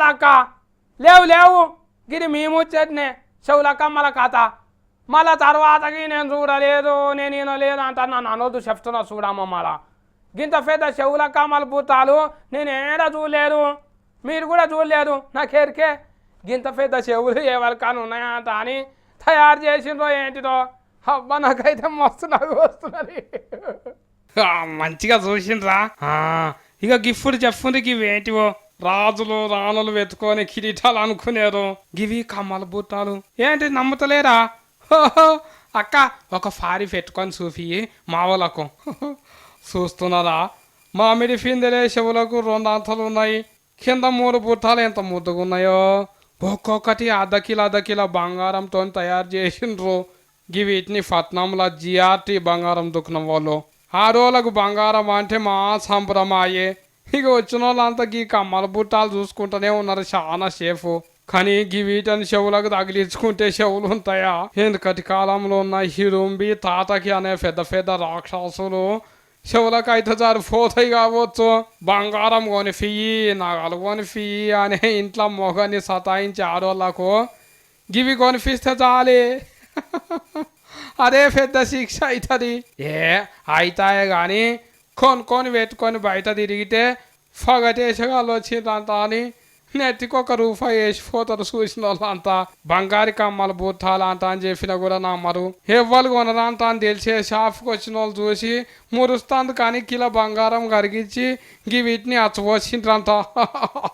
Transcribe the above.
అక్క లేవు లేవు గిరి మేము వచ్చేటినే చెవుల కమ్మల కథ మళ్ళా తర్వాతకి నేను చూడలేదు నేను వినలేదు అంట నన్ను అనొద్దు చెప్తున్నా చూడమ్మ మళ్ళా గింత పెద్ద చెవుల కమ్మల పూతాలు నేను ఏడ చూడలేదు మీరు కూడా చూడలేదు నాకెరికే గింత పెద్ద చెవులు ఎవరికైనా ఉన్నాయా అంట అని తయారు చేసిండ్రో ఏంటిదో అబ్బా నాకైతే మస్తు నవ్వు వస్తున్నది మంచిగా చూసిండ్రా ఇక గిఫ్ట్ చెప్పుంది ఇవేంటివో రాజులు రాణులు వెతుకొని కిరీటాలు అనుకునేరు గివి కమ్మల బుట్టాలు ఏంటి నమ్ముతలేరా అక్క ఒక ఫారి పెట్టుకొని చూపి మా వాళ్ళకు చూస్తున్నారా మామిడి పిందెలే చెవులకు 2 అంతలు ఉన్నాయి కింద 3 బుట్టాలు ఎంత ముద్దుగున్నాయో ఒక్కొక్కటి అర్ధ కిలో బంగారంతో తయారు చేసిండ్రు వీటిని పట్నంలో జిఆర్టీ బంగారం దుకాణం వాళ్ళు ఆ రోజులకు బంగారం అంటే మా సంబరమాయే ఇక వచ్చిన వాళ్ళంతా గీ కమ్మల బుట్టాలు చూసుకుంటూనే ఉన్నారు చాలా సేఫ్ కానీ వీటిని చెవులకు తగిలించుకుంటే చెవులు ఉంటాయా ఎందుకటి కాలంలో ఉన్న హిరుంబి తాతకి అనే పెద్ద పెద్ద రాక్షసులు చెవులకు అయితే సరిపోతాయి కావచ్చు బంగారం కొని ఫియ్యి నగలు కొని ఫియ్యి అనే ఇంట్లో మొగని సతాయించి ఆడోళ్ళకు గివి కొనిపిస్తే చాలే అదే పెద్ద శిక్ష అవుతుంది అవుతాయే కానీ కొనుక్కొని పెట్టుకొని బయట తిరిగితే పొగటేసగాళ్ళు వచ్చిందంట అని నెత్తికొక రూపాయి వేసిపోతారు చూసిన వాళ్ళంతా బంగారు కమ్మల బుట్టాలు అంట అని చెప్పినా కూడా నమ్మరు ఎవ్వరు కొనరంట అని తెలిసే షాప్కి వచ్చిన వాళ్ళు చూసి మురుస్తాంది కానీ కిలో బంగారం కరిగించి వీటిని అచ్చవచ్చిండ్రంట